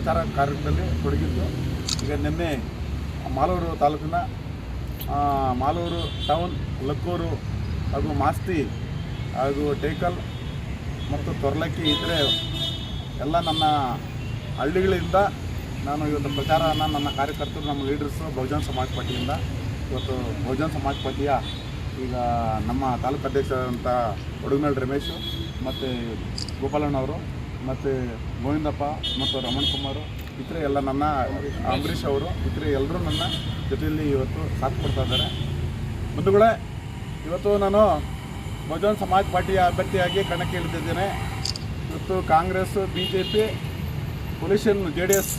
ಪ್ರಚಾರ ಕಾರ್ಯದಲ್ಲಿ ತೊಡಗಿದ್ದು. ಈಗ ನಿನ್ನೆ ಮಾಲೂರು ತಾಲೂಕಿನ ಮಾಲೂರು ಟೌನ್, ಲಕ್ಕೂರು ಹಾಗೂ ಮಾಸ್ತಿ ಹಾಗೂ ಟೇಕಲ್ ಮತ್ತು ತೊರ್ಲಕ್ಕಿ ಇತರೆ ಎಲ್ಲ ನನ್ನ ಹಳ್ಳಿಗಳಿಂದ ನಾನು ಇವತ್ತು ಪ್ರಚಾರವನ್ನು ನನ್ನ ಕಾರ್ಯಕರ್ತರು, ನಮ್ಮ ಲೀಡರ್ಸು ಬಹುಜನ ಸಮಾಜ ಪಾರ್ಟಿಯಿಂದ ಇವತ್ತು ಬಹುಜನ ಸಮಾಜ ಪಾರ್ಟಿಯ ಈಗ ನಮ್ಮ ತಾಲೂಕು ಅಧ್ಯಕ್ಷರಾದಂಥ ಒಡಗನಳ್ಳಿ ರಮೇಶು ಮತ್ತು ಗೋಪಾಲಣ್ಣವರು ಮತ್ತು ಗೋವಿಂದಪ್ಪ ಮತ್ತು ರಮಣ್ ಕುಮಾರು ಇತರೆ ಎಲ್ಲ ನನ್ನ ಅಂಬರೀಷ್ ಅವರು ಇತರೆ ಎಲ್ಲರೂ ನನ್ನ ಜೊತೆಯಲ್ಲಿ ಇವತ್ತು ಸಾಥ್ ಕೊಡ್ತಾ ಇದ್ದಾರೆ. ಬಂಧುಗಳೇ, ಇವತ್ತು ನಾನು ಬಹುಜನ ಸಮಾಜ ಪಾರ್ಟಿಯ ಅಭ್ಯರ್ಥಿಯಾಗಿ ಕಣಕ್ಕೆ ಇಳಿದಿದ್ದೇನೆ. ಇವತ್ತು ಕಾಂಗ್ರೆಸ್, BJP, ಪೊಲಿಷನ್, JDS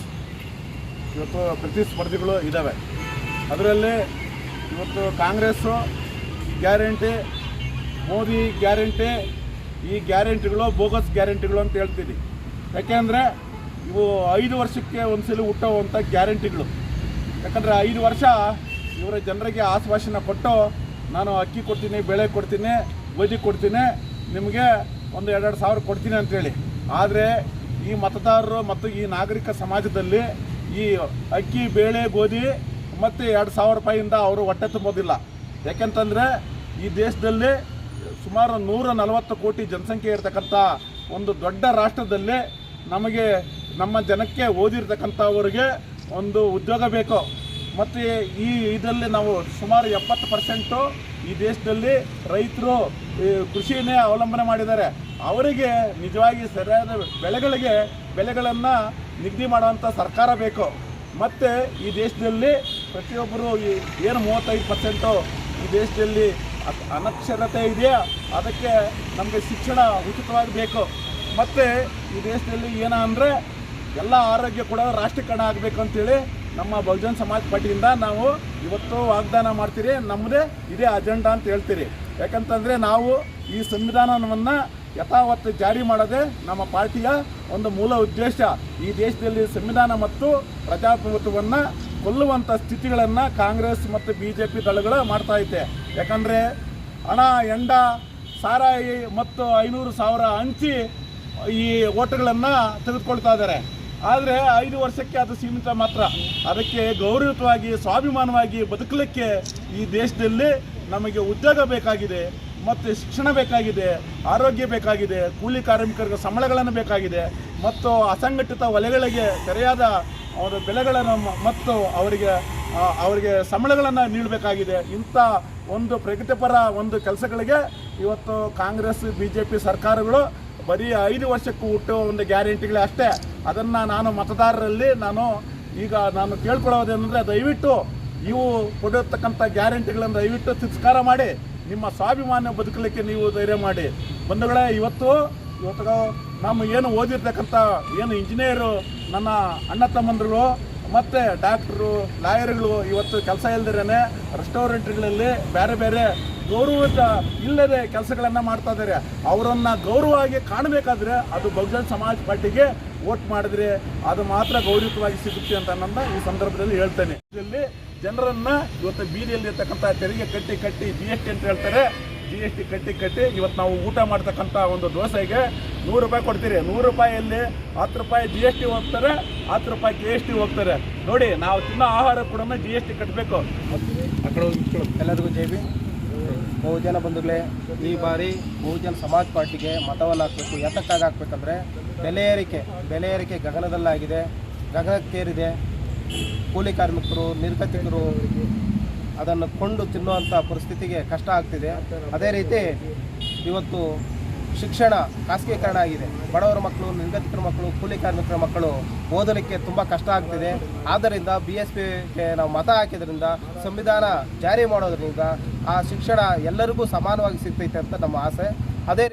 ಇವತ್ತು ಪ್ರತಿಸ್ಪರ್ಧಿಗಳು ಇದ್ದಾವೆ. ಅದರಲ್ಲಿ ಇವತ್ತು ಕಾಂಗ್ರೆಸ್ಸು ಗ್ಯಾರಂಟಿ, ಮೋದಿ ಗ್ಯಾರಂಟಿ, ಈ ಗ್ಯಾರಂಟಿಗಳು ಬೋಗಸ್ ಗ್ಯಾರಂಟಿಗಳು ಅಂತ ಹೇಳ್ತೀನಿ. ಯಾಕೆಂದರೆ ಇವು 5 ವರ್ಷಕ್ಕೆ ಒಂದ್ಸಲ ಹುಟ್ಟುವಂಥ ಗ್ಯಾರಂಟಿಗಳು. ಯಾಕಂದರೆ 5 ವರ್ಷ ಇವರ ಜನರಿಗೆ ಆಶ್ವಾಸನೆ ಕೊಟ್ಟು ನಾನು ಅಕ್ಕಿ ಕೊಡ್ತೀನಿ, ಬೇಳೆ ಕೊಡ್ತೀನಿ, ಗೋಧಿ ಕೊಡ್ತೀನಿ, ನಿಮಗೆ ಒಂದು 2-2 ಸಾವಿರ ಕೊಡ್ತೀನಿ ಅಂತೇಳಿ. ಆದರೆ ಈ ಮತದಾರರು ಮತ್ತು ಈ ನಾಗರಿಕ ಸಮಾಜದಲ್ಲಿ ಈ ಅಕ್ಕಿ, ಬೇಳೆ, ಗೋಧಿ ಮತ್ತು 2,000 ರೂಪಾಯಿಯಿಂದ ಅವರು ಹೊಟ್ಟೆ ತುಂಬೋದಿಲ್ಲ. ಯಾಕೆಂತಂದರೆ ಈ ದೇಶದಲ್ಲಿ ಸುಮಾರು 140 ಕೋಟಿ ಜನಸಂಖ್ಯೆ ಇರತಕ್ಕಂಥ ಒಂದು ದೊಡ್ಡ ರಾಷ್ಟ್ರದಲ್ಲಿ ನಮಗೆ, ನಮ್ಮ ಜನಕ್ಕೆ ಓದಿರ್ತಕ್ಕಂಥವ್ರಿಗೆ ಒಂದು ಉದ್ಯೋಗ ಬೇಕು. ಮತ್ತು ಇದರಲ್ಲಿ ನಾವು ಸುಮಾರು 70% ಈ ದೇಶದಲ್ಲಿ ರೈತರು ಕೃಷಿಯನ್ನೇ ಅವಲಂಬನೆ ಮಾಡಿದ್ದಾರೆ. ಅವರಿಗೆ ನಿಜವಾಗಿ ಸರಿಯಾದ ಬೆಳೆಗಳನ್ನು ನಿಗದಿ ಮಾಡುವಂಥ ಸರ್ಕಾರ ಬೇಕು. ಮತ್ತು ಈ ದೇಶದಲ್ಲಿ ಪ್ರತಿಯೊಬ್ಬರು ಏನು 35% ಈ ದೇಶದಲ್ಲಿ ಅನಕ್ಷರತೆ ಇದೆಯಾ, ಅದಕ್ಕೆ ನಮಗೆ ಶಿಕ್ಷಣ ಉಚಿತವಾಗಿ ಬೇಕು. ಮತ್ತು ಈ ದೇಶದಲ್ಲಿ ಏನಂದರೆ ಎಲ್ಲ ಆರೋಗ್ಯ ಕೂಡ ರಾಷ್ಟ್ರೀಕರಣ ಆಗಬೇಕು ಅಂತೇಳಿ ನಮ್ಮ ಬಹುಜನ ಸಮಾಜ ಪಾರ್ಟಿಯಿಂದ ನಾವು ಇವತ್ತು ವಾಗ್ದಾನ ಮಾಡ್ತೀರಿ. ನಮ್ಮದೇ ಇದೇ ಅಜೆಂಡಾ ಅಂತ ಹೇಳ್ತೀರಿ. ಯಾಕಂತಂದರೆ ನಾವು ಈ ಸಂವಿಧಾನವನ್ನು ಯಥಾವತ್ತು ಜಾರಿ ಮಾಡೋದೇ ನಮ್ಮ ಪಾರ್ಟಿಯ ಒಂದು ಮೂಲ ಉದ್ದೇಶ. ಈ ದೇಶದಲ್ಲಿ ಸಂವಿಧಾನ ಮತ್ತು ಪ್ರಜಾಪ್ರಭುತ್ವವನ್ನು ಕೊಲ್ಲುವಂಥ ಸ್ಥಿತಿಗಳನ್ನು ಕಾಂಗ್ರೆಸ್ ಮತ್ತು BJP ದಳಗಳು ಮಾಡ್ತಾಯಿದೆ. ಯಾಕಂದರೆ ಹಣ, ಎಂಡ, ಸಾರಾಯಿ ಮತ್ತು 500,000 ಹಂಚಿ ಈ ಓಟುಗಳನ್ನು ತೆಗೆದುಕೊಳ್ತಾ ಇದ್ದಾರೆ. ಆದರೆ 5 ವರ್ಷಕ್ಕೆ ಅದು ಸೀಮಿತ ಮಾತ್ರ. ಅದಕ್ಕೆ ಗೌರವಯುತವಾಗಿ, ಸ್ವಾಭಿಮಾನವಾಗಿ ಬದುಕಲಿಕ್ಕೆ ಈ ದೇಶದಲ್ಲಿ ನಮಗೆ ಉದ್ಯೋಗ ಬೇಕಾಗಿದೆ, ಮತ್ತು ಶಿಕ್ಷಣ ಬೇಕಾಗಿದೆ, ಆರೋಗ್ಯ ಬೇಕಾಗಿದೆ, ಕೂಲಿ ಕಾರ್ಮಿಕರಿಗೆ ಸಂಬಳಗಳನ್ನು ಬೇಕಾಗಿದೆ, ಮತ್ತು ಅಸಂಘಟಿತ ವಲಯಗಳಿಗೆ ಸರಿಯಾದ ಅವರ ಬೆಲೆಗಳನ್ನು ಮತ್ತು ಅವರಿಗೆ ಸಂಬಳಗಳನ್ನು ನೀಡಬೇಕಾಗಿದೆ. ಇಂಥ ಒಂದು ಪ್ರಗತಿಪರ ಒಂದು ಕೆಲಸಗಳಿಗೆ ಇವತ್ತು ಕಾಂಗ್ರೆಸ್, BJP ಸರ್ಕಾರಗಳು ಬರೀ 5 ವರ್ಷಕ್ಕೂ ಹುಟ್ಟುವ ಒಂದು ಗ್ಯಾರಂಟಿಗಳೇ ಅಷ್ಟೇ. ಅದನ್ನು ನಾನು ಮತದಾರರಲ್ಲಿ ನಾನು ಕೇಳ್ಕೊಳ್ಳೋದೇನೆಂದರೆ, ದಯವಿಟ್ಟು ಇವು ಕೊಡಿರ್ತಕ್ಕಂಥ ಗ್ಯಾರಂಟಿಗಳನ್ನು ದಯವಿಟ್ಟು ತಿರಸ್ಕಾರ ಮಾಡಿ ನಿಮ್ಮ ಸ್ವಾಭಿಮಾನ ಬದುಕಲಿಕ್ಕೆ ನೀವು ಧೈರ್ಯ ಮಾಡಿ. ಬಂಧುಗಳೇ, ಇವತ್ತು ನಮ್ಮ ಏನು ಓದಿರ್ತಕ್ಕಂಥ ಇಂಜಿನಿಯರು ನನ್ನ ಅಣ್ಣ ತಮ್ಮಂದಿರು ಮತ್ತು ಡಾಕ್ಟ್ರು, ಲಾಯರ್ಗಳು ಇವತ್ತು ಕೆಲಸ ಇಲ್ಲದಿರೇ ರೆಸ್ಟೋರೆಂಟ್ಗಳಲ್ಲಿ ಬೇರೆ ಬೇರೆ ಗೌರವ ಇಲ್ಲದೆ ಕೆಲಸಗಳನ್ನು ಮಾಡ್ತಾ ಇದ್ದಾರೆ. ಅವರನ್ನು ಗೌರವವಾಗಿ ಕಾಣಬೇಕಾದ್ರೆ ಅದು ಬಹುಜನ ಸಮಾಜ ಪಾರ್ಟಿಗೆ ವೋಟ್ ಮಾಡಿದ್ರೆ ಅದು ಮಾತ್ರ ಗೌರವಯುತವಾಗಿ ಸಿಗುತ್ತೆ ಅಂತ ನನ್ನ ಈ ಸಂದರ್ಭದಲ್ಲಿ ಹೇಳ್ತೇನೆ. ಇಲ್ಲಿ ಜನರನ್ನು ಇವತ್ತು ಬೀದಿಯಲ್ಲಿ ಇರ್ತಕ್ಕಂಥ ತೆರಿಗೆ ಕಟ್ಟಿ GST ಅಂತ ಹೇಳ್ತಾರೆ. GST ಕಟ್ಟಿ ಇವತ್ತು ನಾವು ಊಟ ಮಾಡ್ತಕ್ಕಂಥ ಒಂದು ದೋಸೆಗೆ 100 ರೂಪಾಯಿ ಕೊಡ್ತೀರಿ. 100 ರೂಪಾಯಿಯಲ್ಲಿ 10 ರೂಪಾಯಿ GST ಹೋಗ್ತಾರೆ, 10 ರೂಪಾಯಿ KST ಹೋಗ್ತಾರೆ. ನೋಡಿ, ನಾವು ತಿನ್ನೋ ಆಹಾರ ಕೂಡ GST ಕಟ್ಟಬೇಕು. ಎಲ್ಲರಿಗೂ ಜೈ ಭೀಮ್. ಬಹುಜನ ಬಂಧುಗಳೇ, ಈ ಬಾರಿ ಬಹುಜನ ಸಮಾಜ ಪಾರ್ಟಿಗೆ ಮತವನ್ನು ಹಾಕಬೇಕು. ಯಾತಕ್ಕಾಗಿ ಹಾಕಬೇಕಂದ್ರೆ ಬೆಲೆ ಏರಿಕೆ ಗಗನದಲ್ಲಾಗಿದೆ, ಗಗನಕ್ಕೇರಿದೆ. ಕೂಲಿ ಕಾರ್ಮಿಕರು, ನಿರ್ಗತಿಕರು ಅದನ್ನು ಕೊಂಡು ತಿನ್ನುವಂಥ ಪರಿಸ್ಥಿತಿಗೆ ಕಷ್ಟ ಆಗ್ತಿದೆ. ಅದೇ ರೀತಿ ಇವತ್ತು ಶಿಕ್ಷಣ ಖಾಸಗೀಕರಣ ಆಗಿದೆ. ಬಡವರ ಮಕ್ಕಳು, ನಿರ್ಗತಿಕರ ಮಕ್ಕಳು, ಕೂಲಿ ಕಾರ್ಮಿಕರ ಮಕ್ಕಳು ಓದಲಿಕ್ಕೆ ತುಂಬ ಕಷ್ಟ ಆಗ್ತಿದೆ. ಆದ್ದರಿಂದ BSPಗೆ ನಾವು ಮತ ಹಾಕಿದ್ರಿಂದ, ಸಂವಿಧಾನ ಜಾರಿ ಮಾಡೋದ್ರಿಂದ ಆ ಶಿಕ್ಷಣ ಎಲ್ಲರಿಗೂ ಸಮಾನವಾಗಿ ಸಿಗ್ತೈತೆ ಅಂತ ನಮ್ಮ ಆಸೆ. ಅದೇ